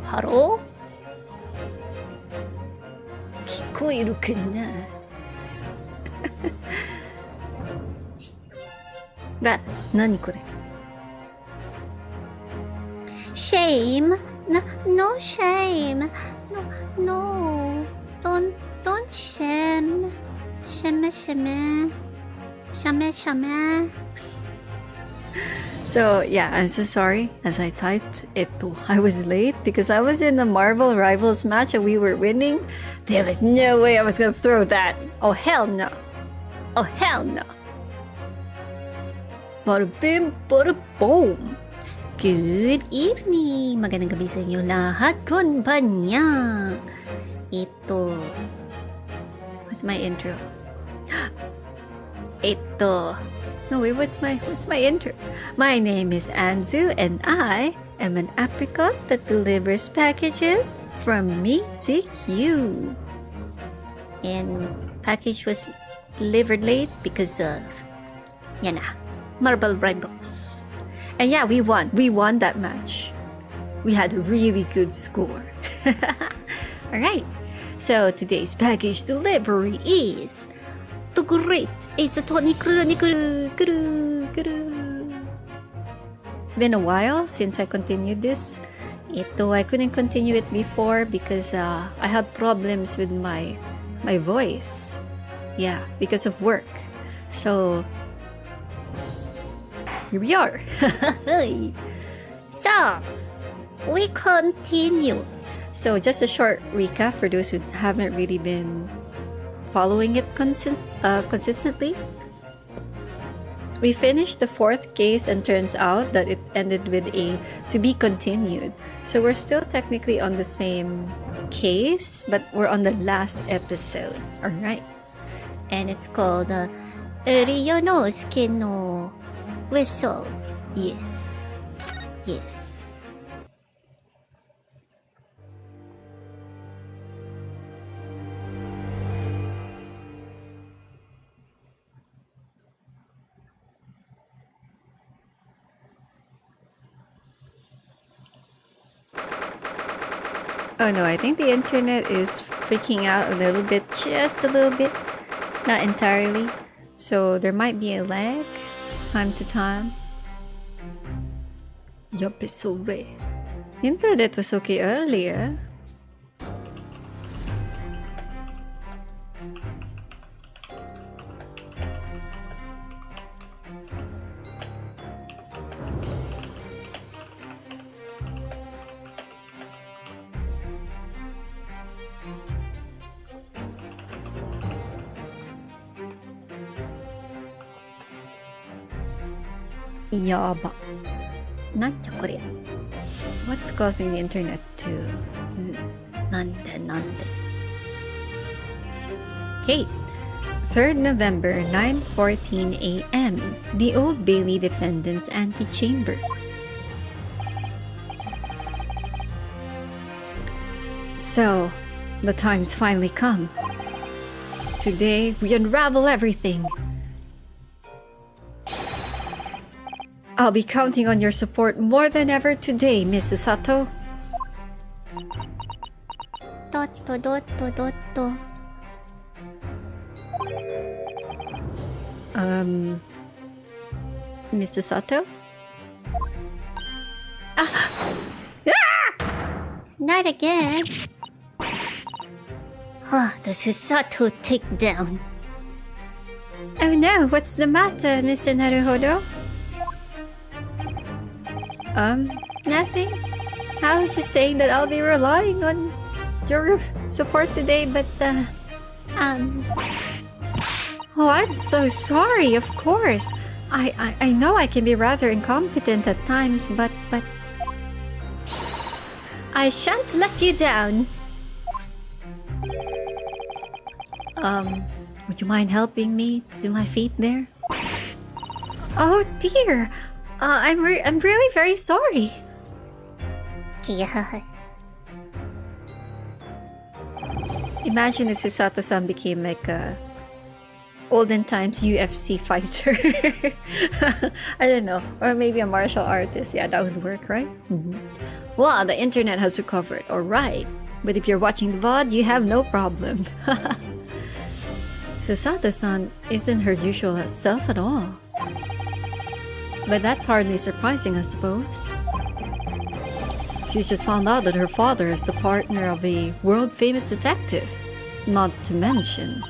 ハロー聞こえるかな何これ Shame? No shame. No. Don't shame. Shame. So yeah, I'm so sorry as I typed it. I was late because I was in the Marvel Rivals match and we were winning. There was no way I was gonna throw that. Oh hell no. Oh hell no. Bada bim, bada boom. Good evening. Magandang gabi sa inyo lahat. Konbanya. Ito. What's my intro? Ito. No wait, what's my intro? My name is Anzu and I am an apricot that delivers packages from me to you. And package was delivered late because of Marvel Rivals. And yeah, we won. We won that match. We had a really good score. Alright. So today's package delivery is the great Ace Attorney Chronicle. It's been a while since I continued this. I couldn't continue it before because I had problems with my voice. Yeah, because of work. So here we are. So we continue. So just a short recap for those who haven't really been following it consistently. We finished the 4th case and turns out that it ended with a to be continued. So we're still technically on the same case, but we're on the last episode. Alright. And it's called Ryunosuke no Resolve. Yes. Yes. Oh no, I think the internet is freaking out a little bit, just a little bit, not entirely. So there might be a lag time to time. Yup, it's so rare. Internet was okay earlier. Yaba. Nanda kore. What's causing the internet to... Nande. Okay. 3rd November, 9:14 a.m. The Old Bailey Defendant's Antechamber. So, the time's finally come. Today, we unravel everything. I'll be counting on your support more than ever today, Mrs. Sato. Mrs. Sato? Not again. The Susato takedown. Oh no, what's the matter, Mr. Naruhodo? Nothing. I was just saying that I'll be relying on your support today, but, Oh, I'm so sorry, of course. I know I can be rather incompetent at times, but... I shan't let you down. Would you mind helping me to my feet there? Oh dear! I'm really very sorry. Yeah. Imagine if Susato-san became like a olden times UFC fighter. I don't know. Or maybe a martial artist. Yeah, that would work, right? Well, the internet has recovered, alright. But if you're watching the VOD, you have no problem. So Sato-san isn't her usual self at all. But that's hardly surprising, I suppose. She's just found out that her father is the partner of a world-famous detective. Not to mention...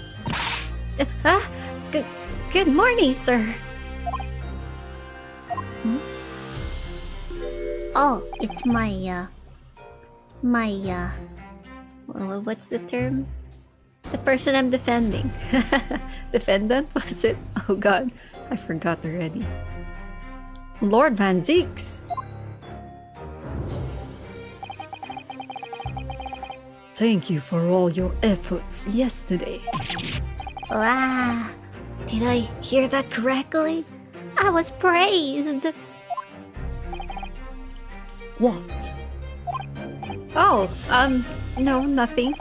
Good morning, sir. Hmm? Oh, it's my What's the term? The person I'm defending. Defendant, was it? Oh god, I forgot already. Lord Van Zeeks. Thank you for all your efforts yesterday. Wow. Did I hear that correctly? I was praised. What? Oh, no, nothing.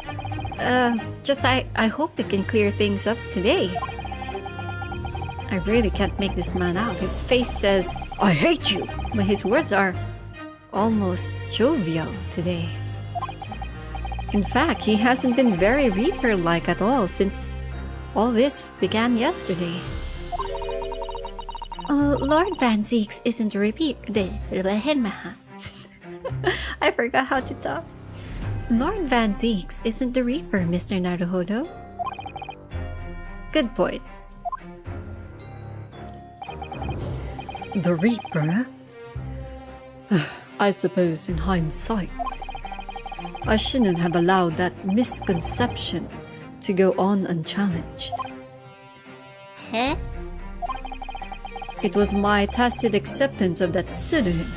Just I hope we can clear things up today. I really can't make this man out. His face says, I hate you! But his words are almost jovial today. In fact, he hasn't been very Reaper-like at all since all this began yesterday. Lord Van Zeeks isn't a repeat. I forgot how to talk. Lord Van Zeeks isn't the Reaper, Mr. Naruhodo. Good point. The Reaper? I suppose in hindsight, I shouldn't have allowed that misconception to go on unchallenged. Huh? It was my tacit acceptance of that pseudonym.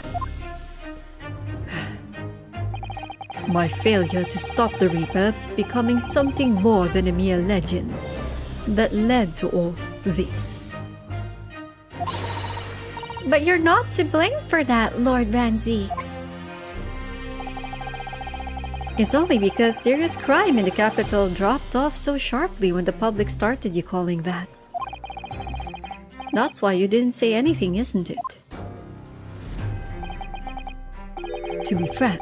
My failure to stop the Reaper becoming something more than a mere legend that led to all this. But you're not to blame for that, Lord Van Zeeks. It's only because serious crime in the capital dropped off so sharply when the public started you calling that. That's why you didn't say anything, isn't it? To be frank,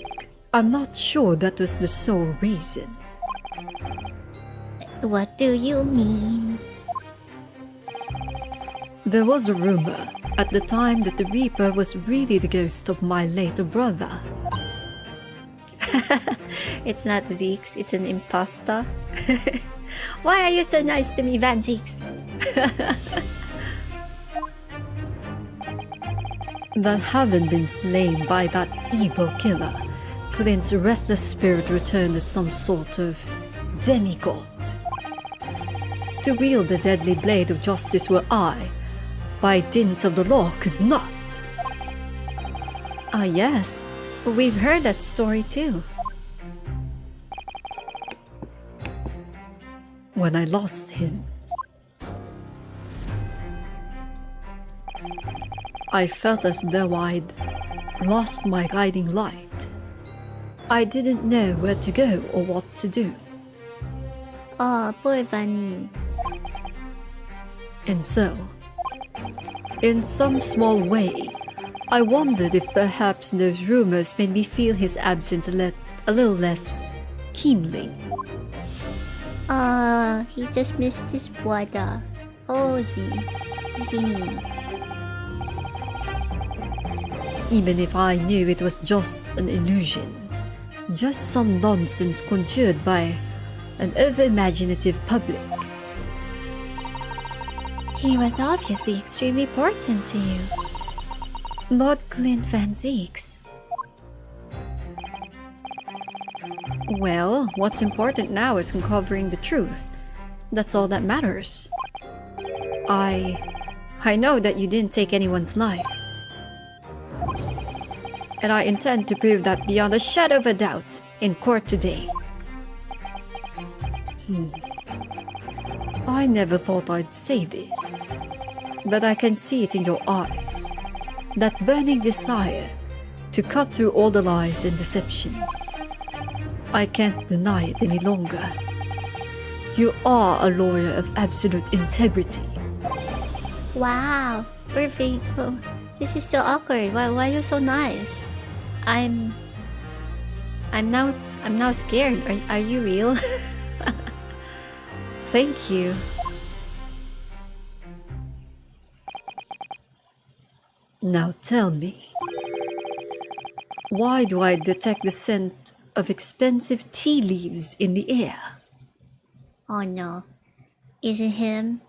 I'm not sure that was the sole reason. What do you mean? There was a rumor at the time that the Reaper was really the ghost of my later brother. It's not Zeeks, it's an imposter. Why are you so nice to me, Van Zeeks? That having been slain by that evil killer, Clint's restless spirit returned as some sort of demigod. To wield the deadly blade of justice where I, by dint of the law, could not. Ah yes, we've heard that story too. When I lost him, I felt as though I'd lost my guiding light. I didn't know where to go or what to do. Oh, poor Vanny. And so, in some small way, I wondered if perhaps those rumors made me feel his absence a little less keenly. He just missed his brother. Oh, Zini. Even if I knew it was just an illusion, just some nonsense conjured by an over-imaginative public. He was obviously extremely important to you. Lord Clint Van Zeeks. Well, what's important now is uncovering the truth. That's all that matters. I know that you didn't take anyone's life. And I intend to prove that beyond a shadow of a doubt in court today. I never thought I'd say this, but I can see it in your eyes. That burning desire to cut through all the lies and deception. I can't deny it any longer. You are a lawyer of absolute integrity. Wow, perfect. Oh, this is so awkward. Why are you so nice? I'm I'm now scared. Are you real? Thank you. Now tell me, why do I detect the scent of expensive tea leaves in the air? Oh no. Is it him?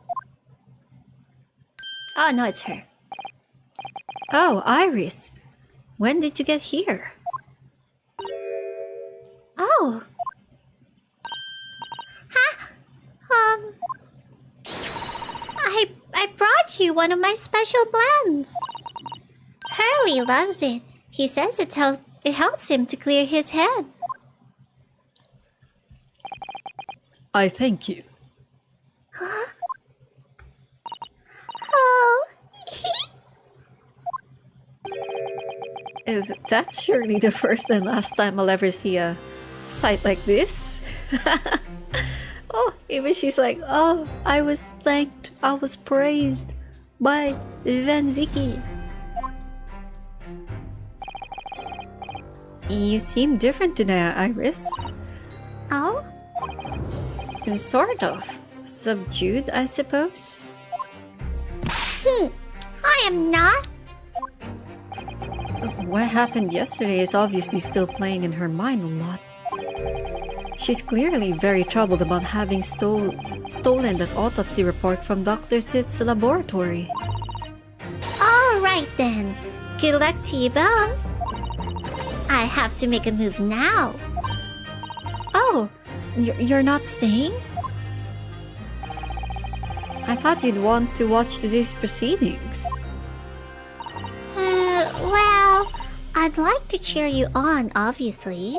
Oh no, it's her. Oh, Iris. When did you get here? Oh. Ha! I brought you one of my special blends. Hurley loves it. He says it helps him to clear his head. I thank you. Huh? Oh. That's surely the first and last time I'll ever see a sight like this. Oh, even she's like, oh, I was thanked, I was praised by Vanziki. You seem different today, Iris. Oh? Sort of. Subdued, I suppose? I am not. What happened yesterday is obviously still playing in her mind a lot. She's clearly very troubled about having stolen that autopsy report from Dr. Tit's laboratory. Alright then. Good luck to you both. I have to make a move now. Oh, you're not staying? I thought you'd want to watch today's proceedings. Well, I'd like to cheer you on, obviously.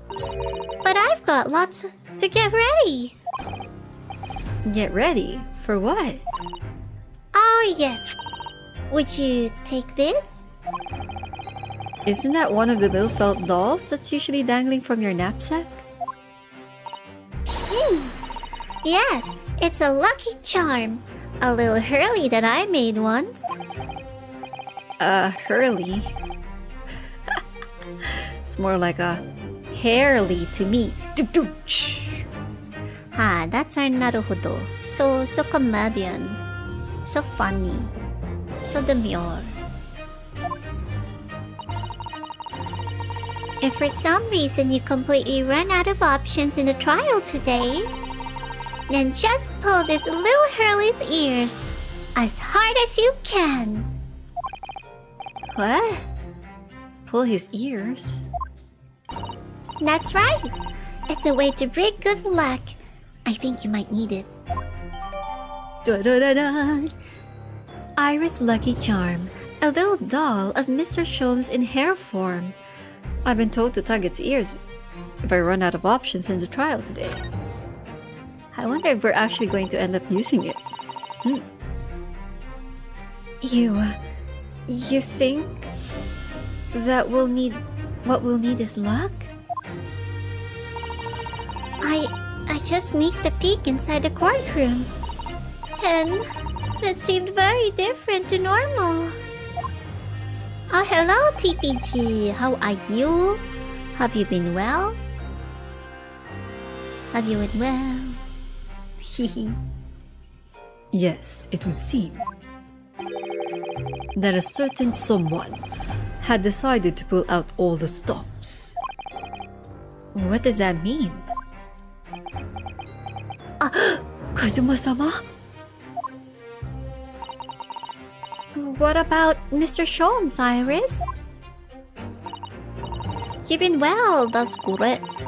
But I've got lots to get ready. Get ready? For what? Oh, yes. Would you take this? Isn't that one of the little felt dolls that's usually dangling from your knapsack? Yes, it's a lucky charm. A little Hurley that I made once. Hurley? It's more like a Hairly to me. That's our Naruhodo. So comedian. So funny. So demure. If for some reason you completely run out of options in the trial today, then just pull this little Hurley's ears as hard as you can. What? Pull his ears? That's right. It's a way to bring good luck. I think you might need it. Da-da-da-da. Iris Lucky Charm, a little doll of Mr. Sholmes in hair form. I've been told to tug its ears if I run out of options in the trial today. I wonder if we're actually going to end up using it. You think that what we'll need is luck? I just sneaked a peek inside the courtroom. And it seemed very different to normal. Oh, hello, TPG. How are you? Have you been well? Have you been well? Yes, it would seem that a certain someone had decided to pull out all the stops. What does that mean? Kazuma-sama? What about Mr. Sholmes, Iris? You've been well, that's correct.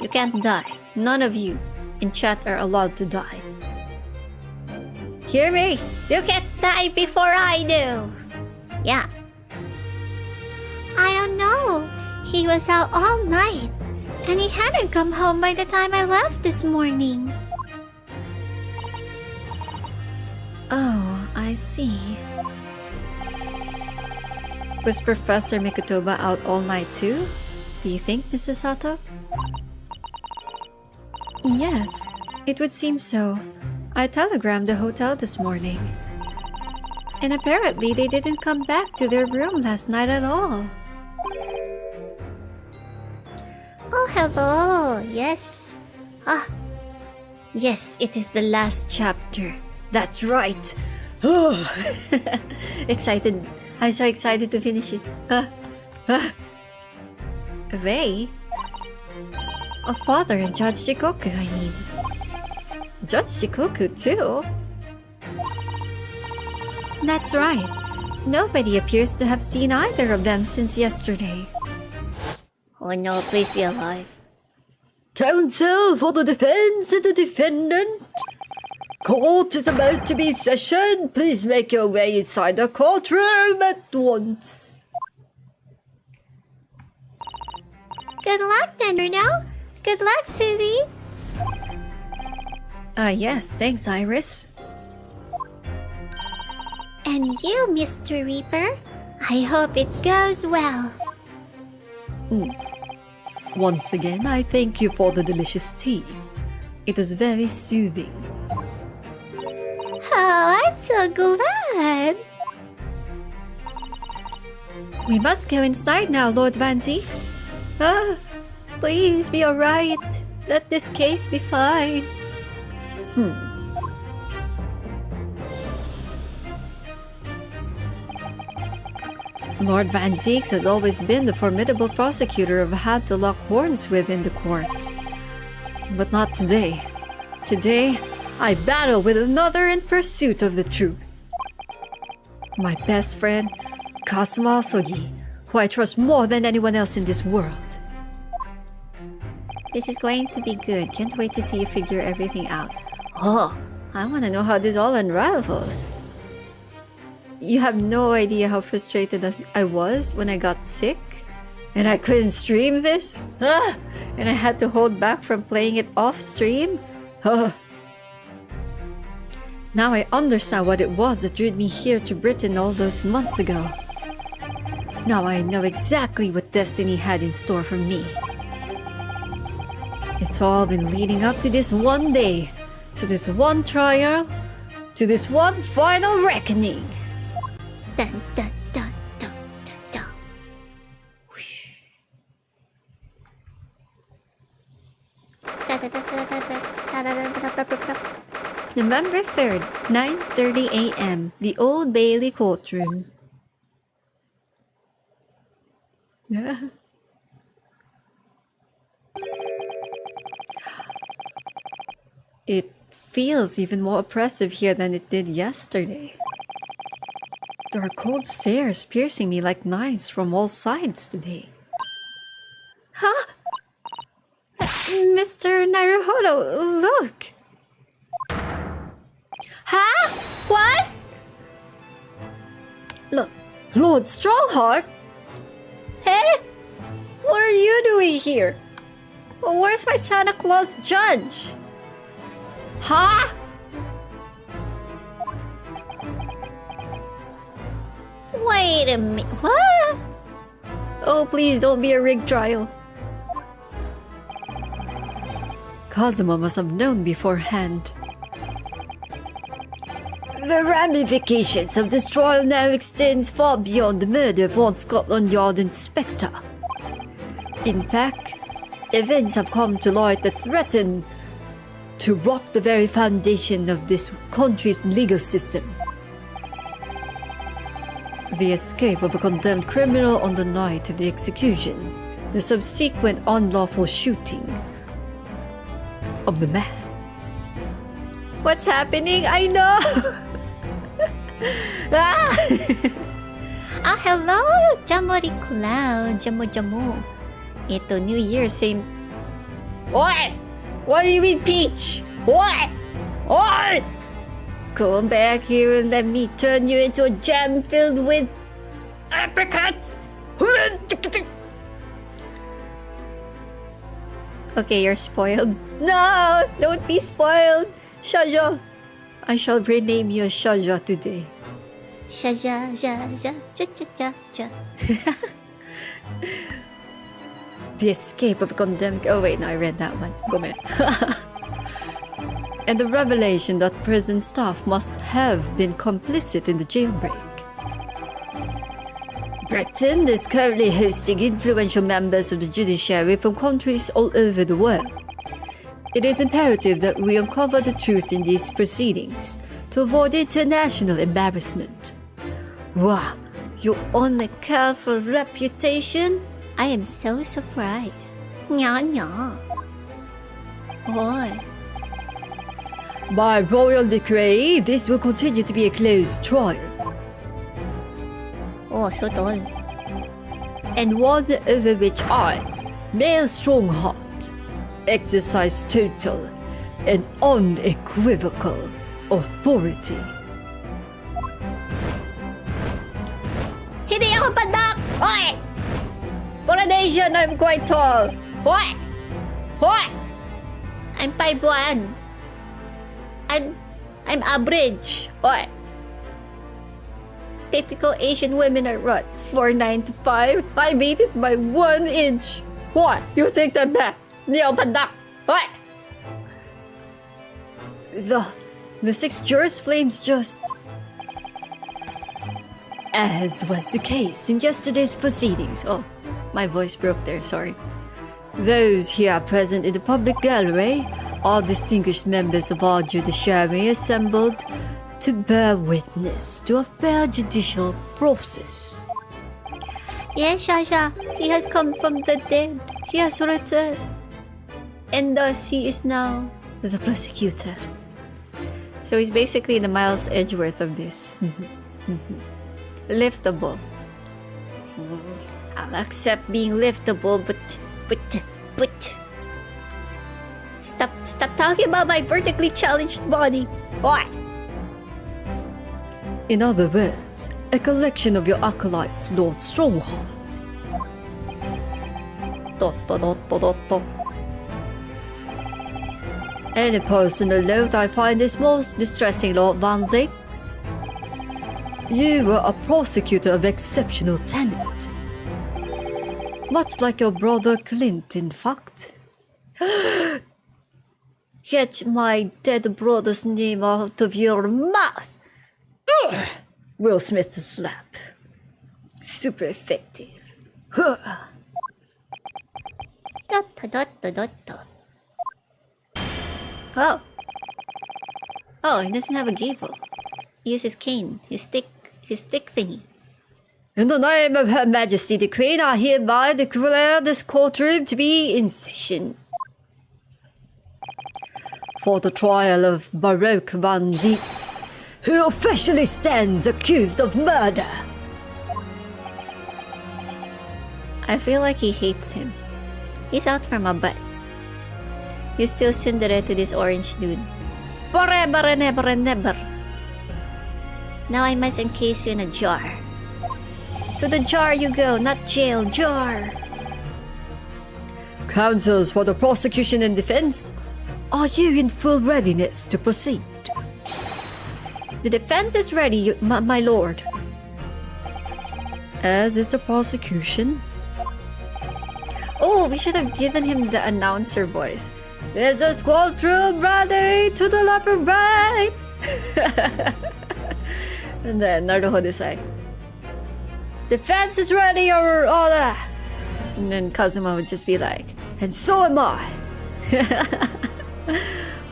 You can't die. None of you in chat are allowed to die. Hear me? You can't die before I do. Yeah. I don't know. He was out all night, and he hadn't come home by the time I left this morning. Oh, I see. Was Professor Mikotoba out all night too? Do you think, Mr. Sato? Yes, it would seem so. I telegrammed the hotel this morning. And apparently they didn't come back to their room last night at all. hello. Yes. Ah, Yes, it is the last chapter. That's right. Excited. I'm so excited to finish it. They? A father and Judge Jikoku, I mean. Judge Jikoku, too? That's right. Nobody appears to have seen either of them since yesterday. oh no, please be alive. Counsel for the defense and the defendant. Court is about to be sessioned. Please make your way inside the courtroom at once. Good luck then, Runo. Good luck, Susie. Yes, thanks, Iris. And you, Mr. Reaper. I hope it goes well. Once again, I thank you for the delicious tea. It was very soothing. Oh, I'm so glad. We must go inside now, Lord Van Zeeks. Please be alright. Let this case be fine. Lord Van Zeeks has always been the formidable prosecutor I've had to lock horns with in the court. But not today. Today, I battle with another in pursuit of the truth. My best friend, Kazuma Asogi, who I trust more than anyone else in this world. This is going to be good. Can't wait to see you figure everything out. Oh, I want to know how this all unravels. You have no idea how frustrated I was when I got sick and I couldn't stream this. And I had to hold back from playing it off stream. Now I understand what it was that drew me here to Britain all those months ago. Now I know exactly what destiny had in store for me. It's all been leading up to this one day, to this one trial, to this one final reckoning. Dun dun dun dun dun dun. Whoosh. November 3rd, 9:30 a.m. The Old Bailey courtroom. It feels even more oppressive here than it did yesterday. There are cold stares piercing me like knives from all sides today. Huh? Mr. Naruhodo, look! Huh? What? Look, Lord Strongheart? Hey? What are you doing here? Where's my Santa Claus judge? Huh? Wait a minute. What? Oh, please don't be a rigged trial. Kazuma must have known beforehand. The ramifications of this trial now extends far beyond the murder of one Scotland Yard inspector. In fact, events have come to light that threaten to rock the very foundation of this country's legal system. The escape of a condemned criminal on the night of the execution, the subsequent unlawful shooting of the man. What's happening? I know! Ah, hello, Jamori Cloud. Jamo. Ito, New Year, same. What? What do you mean, Peach? What? What? Come back here and let me turn you into a jam filled with apricots! Okay, you're spoiled. No! Don't be spoiled! Shaja! I shall rename you Shaja today. Shaja, ja, ja, ja, ja, ja, ja. The escape of a condemned... Oh wait, no, I read that one. Gome. And the revelation that prison staff must have been complicit in the jailbreak. Britain is currently hosting influential members of the judiciary from countries all over the world. It is imperative that we uncover the truth in these proceedings to avoid international embarrassment. Wow, you only care for reputation? I am so surprised. Nya nya. Why? By royal decree, this will continue to be a closed trial. Oh, so tall. And one over which I, male Strongheart, exercise total and unequivocal authority. Hindi ako pandak! Hoy! For an Asian, I'm quite tall. Hoy! Hoy! I'm 5'1". I'm average. What? Typical Asian women are what? 4'9" to 5"? I beat it by 1 inch. What? You take that back? Hindi ako pandak. What? The 6 jurors' flames just... As was the case in yesterday's proceedings. Oh, my voice broke there, sorry. Those here present in the public gallery are distinguished members of our judiciary assembled to bear witness to a fair judicial process. Yes, Shasha. He has come from the dead. He has returned. And thus he is now the prosecutor. So he's basically the Miles Edgeworth of this. Liftable. I'll accept being liftable, but... Stop talking about my vertically challenged body. What? In other words, a collection of your acolytes, Lord Strongheart. And a personal note I find this most distressing, Lord Van Zix. You were a prosecutor of exceptional talent. Much like your brother Clint, in fact. Get my dead brother's name out of your mouth! Will Smith slap. Super effective. Oh. Oh, he doesn't have a gavel. He uses cane, his stick thingy. In the name of Her Majesty the Queen, I hereby declare this courtroom to be in session. For the trial of Baroque Van Zix, who officially stands accused of murder. I feel like he hates him. He's out for my butt. You still tsundere to this orange dude. Forever and ever and never. Now I must encase you in a jar. To the jar you go, not jail, jar. Counsels for the prosecution and defense, are you in full readiness to proceed? The defense is ready, my lord. As is the prosecution. Oh, we should have given him the announcer voice. There's a squad room ready to the left and right. And then Naruhodo is like, defense is ready, your honor. And then Kazuma would just be like, and so am I.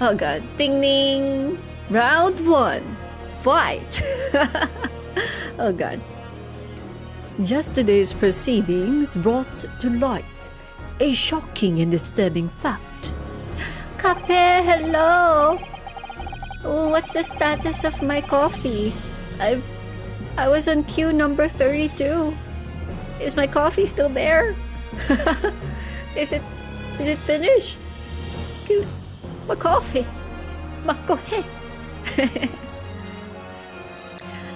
Oh god. Ding ding. Round 1. Fight. Oh god. Yesterday's proceedings brought to light a shocking and disturbing fact. Kape, hello. Oh, what's the status of my coffee? I was on queue number 32. Is my coffee still there? Is it finished? My coffee. Makohe.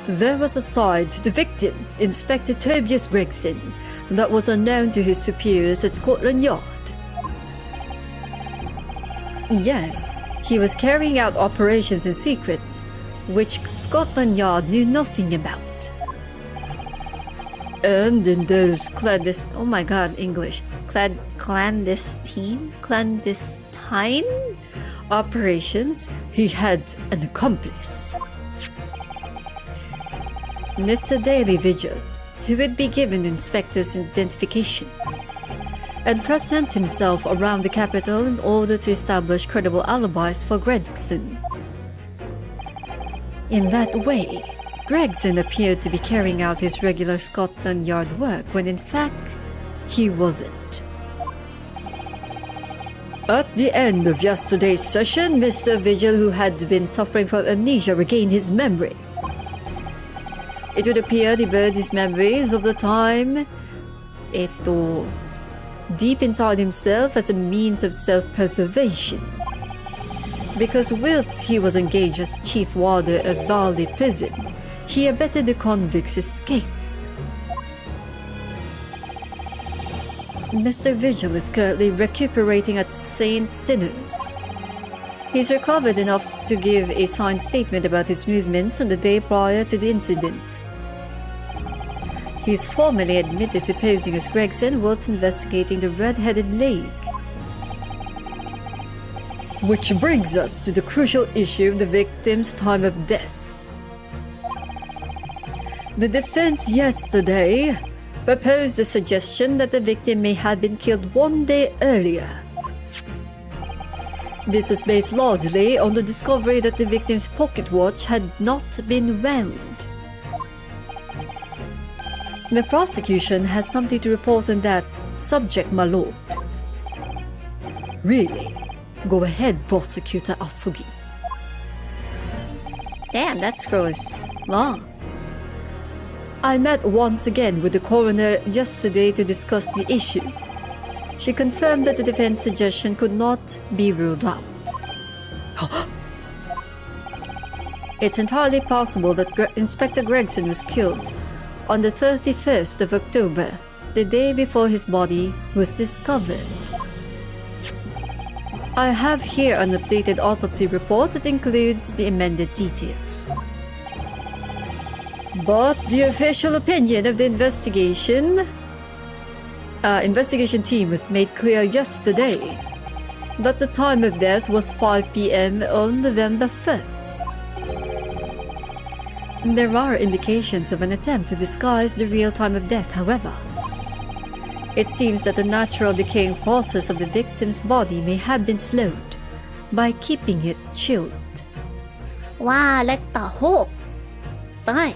There was a side to the victim, Inspector Tobias Gregson, that was unknown to his superiors at Scotland Yard. Yes, he was carrying out operations in secret, which Scotland Yard knew nothing about. And in those clandestine operations, he had an accomplice. Mr. Daily Vigil, he would be given the inspector's identification and present himself around the capital in order to establish credible alibis for Gregson. In that way, Gregson appeared to be carrying out his regular Scotland Yard work when in fact, he wasn't. At the end of yesterday's session, Mr. Vigil, who had been suffering from amnesia, regained his memory. It would appear he buried his memories of the time deep inside himself as a means of self-preservation. Because whilst he was engaged as chief warder of Barley Prison, he abetted the convicts' escape. Mr. Vigil is currently recuperating at St. Sinners. He's recovered enough to give a signed statement about his movements on the day prior to the incident. He's formally admitted to posing as Gregson whilst investigating the Red-Headed League. Which brings us to the crucial issue of the victim's time of death. The defense yesterday proposed the suggestion that the victim may have been killed 1 day earlier. This was based largely on the discovery that the victim's pocket watch had not been wound. The prosecution has something to report on that subject, my lord. Really? Go ahead, Prosecutor Asugi. Damn, that's gross. Long. I met once again with the coroner yesterday to discuss the issue. She confirmed that the defense suggestion could not be ruled out. It's entirely possible that Inspector Gregson was killed on the 31st of October, the day before his body was discovered. I have here an updated autopsy report that includes the amended details. But the official opinion of the investigation team was made clear yesterday that the time of death was 5 p.m. on November 1st. There are indications of an attempt to disguise the real time of death, however. It seems that the natural decaying process of the victim's body may have been slowed by keeping it chilled. Wow, like taho. Tay.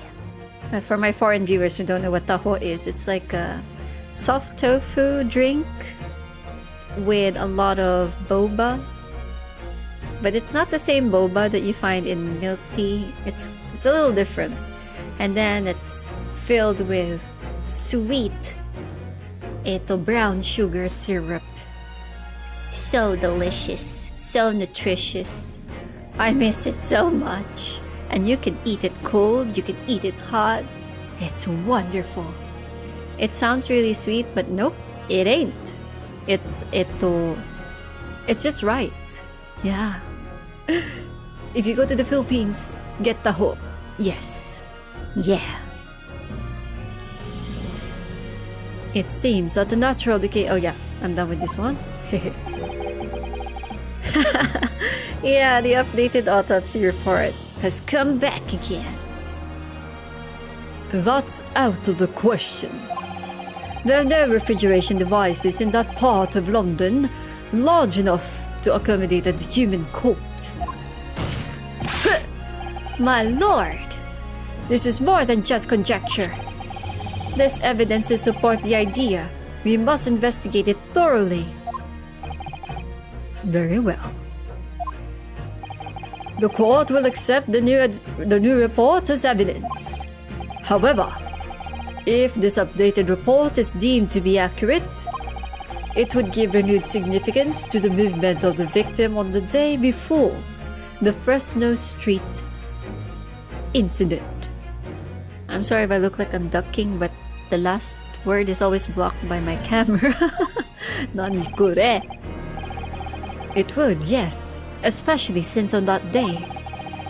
For my foreign viewers who don't know what taho is, it's like a soft tofu drink with a lot of boba. But it's not the same boba that you find in milk tea. It's a little different. And then it's filled with sweet brown sugar syrup. So delicious. So nutritious. I miss it so much. And you can eat it cold, you can eat it hot. It's wonderful. It sounds really sweet, but nope, it ain't. It's just right. Yeah. If you go to the Philippines, get taho. Yes. Yeah. It seems that the natural decay... Oh yeah, I'm done with this one. Yeah, the updated autopsy report has come back again. That's out of the question. There are no refrigeration devices in that part of London large enough to accommodate a human corpse. My lord! This is more than just conjecture. There's evidence to support the idea. We must investigate it thoroughly. Very well. The court will accept the new report as evidence. However, if this updated report is deemed to be accurate, it would give renewed significance to the movement of the victim on the day before the Fresno Street incident. I'm sorry if I look like I'm ducking, but the last word is always blocked by my camera. Nani kure? It would, yes, especially since on that day,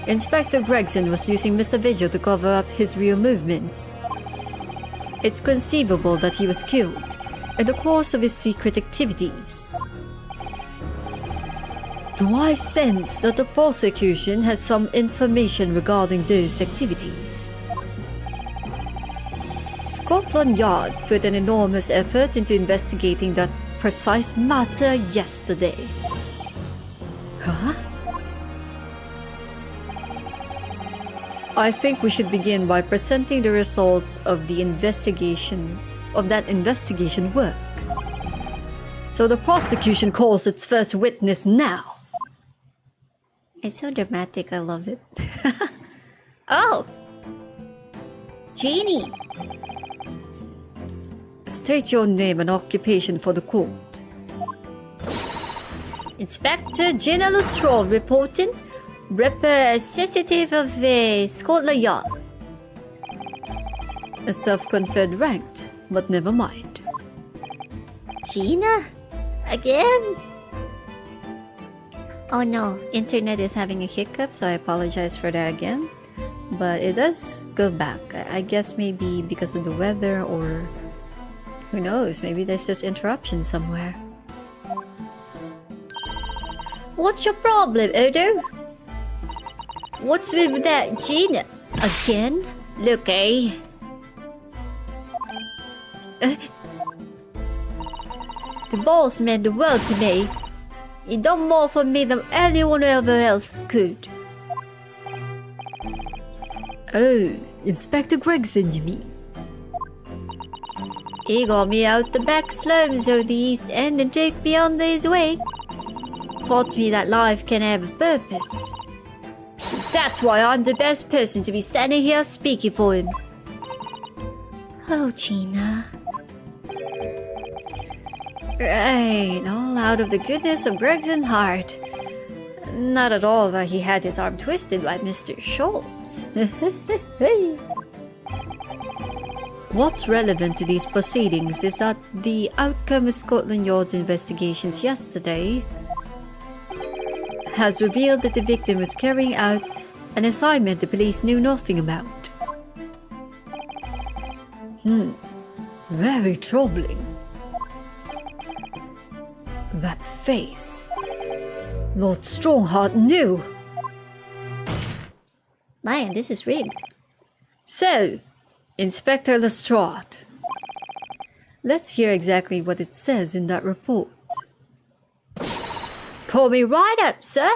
Inspector Gregson was using Mr. Vigil to cover up his real movements. It's conceivable that he was killed in the course of his secret activities. Do I sense that the prosecution has some information regarding those activities? Scotland Yard put an enormous effort into investigating that precise matter yesterday. Huh? I think we should begin by presenting the results of that investigation work. So the prosecution calls its first witness now. It's so dramatic, I love it. Oh! Genie! State your name and occupation for the court. Inspector General Straw reporting. Representative of Scotland Yard. A self-conferred ranked, but never mind. Gina? Again? Oh no, internet is having a hiccup, so I apologize for that again. But it does go back. I guess maybe because of the weather, or who knows, maybe there's just interruption somewhere. What's your problem, Odo? What's with that Gina? Again? Look, The boss meant the world to me. He done more for me than anyone ever else could. Oh, Inspector Gregson, you mean? He got me out the back slums of the East End and took me on his way. Taught me that life can have a purpose. So that's why I'm the best person to be standing here speaking for him. Oh, Gina. Right, all out of the goodness of Gregson's heart. Not at all that he had his arm twisted by Mr. Schultz. What's relevant to these proceedings is that the outcome of Scotland Yard's investigations yesterday has revealed that the victim was carrying out an assignment the police knew nothing about. Very troubling. That face. Lord Strongheart knew. Man, this is rigged. So, Inspector Lestrade, let's hear exactly what it says in that report. Call me right up, sir.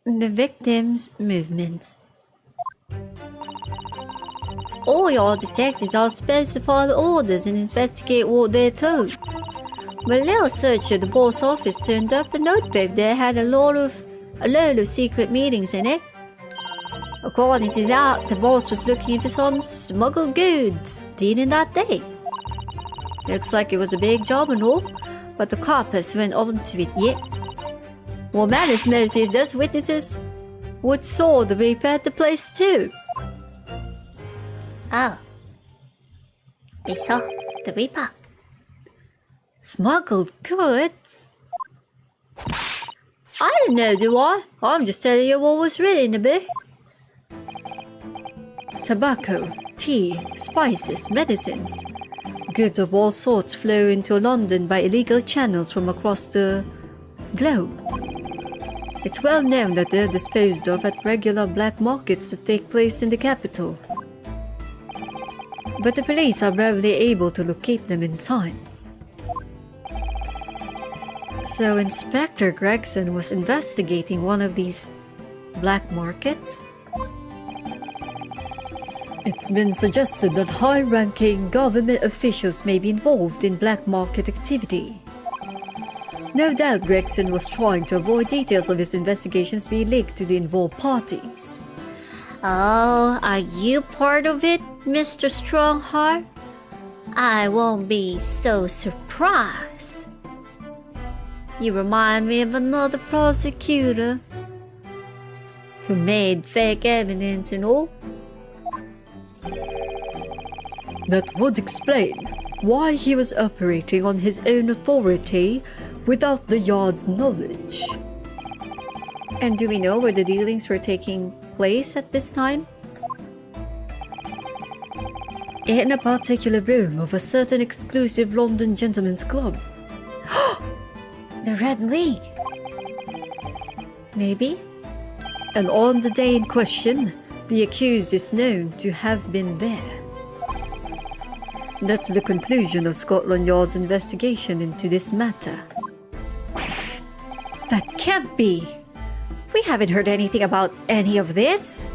The victim's movements. All your detectives are supposed to follow orders and investigate what they're told. When a little search at the boss office turned up a notebook that had a load of secret meetings in it. According to that, the boss was looking into some smuggled goods dealing that day. Looks like it was a big job and all, but the coppers went on to it yet. What matters most is that witnesses would saw the reaper at the place too. Oh. They saw the reaper. Smuggled goods? I don't know, do I? I'm just telling you what was written in the book. Tobacco, tea, spices, medicines. Goods of all sorts flow into London by illegal channels from across the globe. It's well known that they're disposed of at regular black markets that take place in the capital. But the police are rarely able to locate them in time. So Inspector Gregson was investigating one of these black markets? It's been suggested that high-ranking government officials may be involved in black market activity. No doubt Gregson was trying to avoid details of his investigations being leaked to the involved parties. Oh, are you part of it, Mr. Strongheart? I won't be so surprised. You remind me of another prosecutor who made fake evidence and all. That would explain why he was operating on his own authority without the Yard's knowledge. And do we know where the dealings were taking place at this time? In a particular room of a certain exclusive London gentleman's club. The Red League. Maybe? And on the day in question, the accused is known to have been there. That's the conclusion of Scotland Yard's investigation into this matter. That can't be! We haven't heard anything about any of this!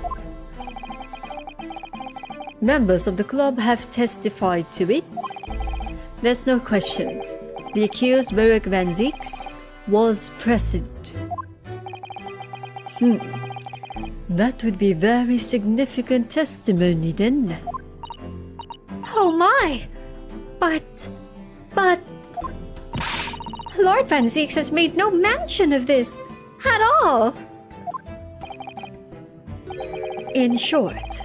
Members of the club have testified to it. There's no question. The accused, Baruch Van Zieks, was present. That would be very significant testimony then. Oh my! But... Lord Van Zieks has made no mention of this at all! In short,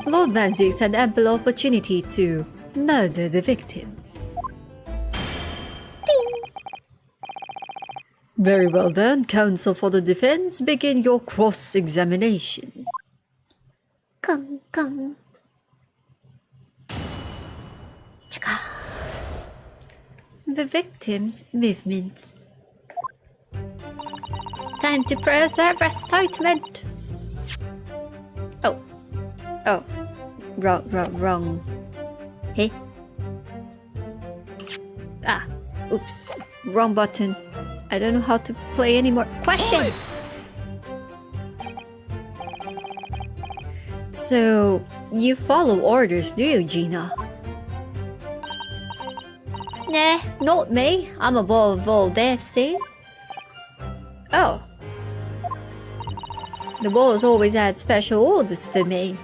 Lord Van Zieks had ample opportunity to murder the victim. Ding! Very well then, counsel for the defense, begin your cross-examination. Come. Chaka. The victim's movements. Time to preserve a statement. Oh. Wrong. Hey? Ah, oops. Wrong button. I don't know how to play anymore. Question! So, you follow orders, do you, Gina? Nah, not me. I'm above all death, see? Oh. The boss always had special orders for me.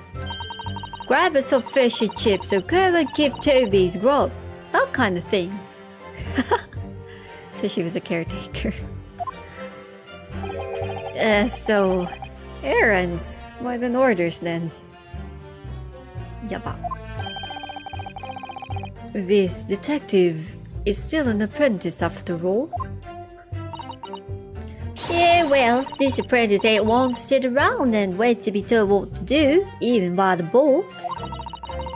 Grab us some fish and chips or go and give Toby's grub. That kind of thing. So she was a caretaker. So, errands. More than orders then. Yaba. This detective is still an apprentice after all. Yeah, well, this apprentice ain't one to sit around and wait to be told what to do, even by the boss.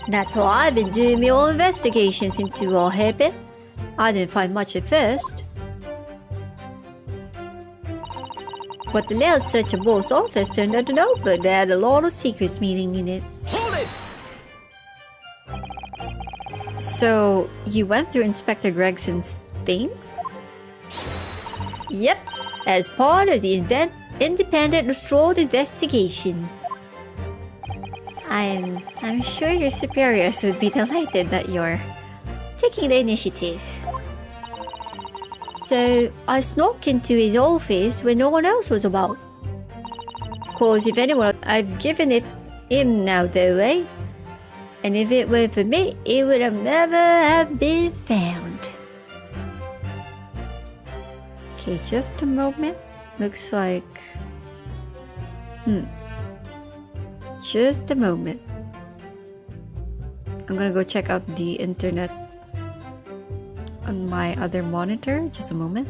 That's why I've been doing my own investigations into our habit. I didn't find much at first. What allowed such a boss office turned out to know, but they had a lot of secrets meaning in it. Hold it! So, you went through Inspector Gregson's things? Yep, as part of the independent fraud investigation. I'm sure your superiors would be delighted that you're taking the initiative. So, I snuck into his office when no one else was about. Cause if anyone, I've given it in now though, eh? And if it weren't for me, it would have never have been found. Okay, just a moment. Looks like... Just a moment. I'm gonna go check out the internet on my other monitor. Just a moment.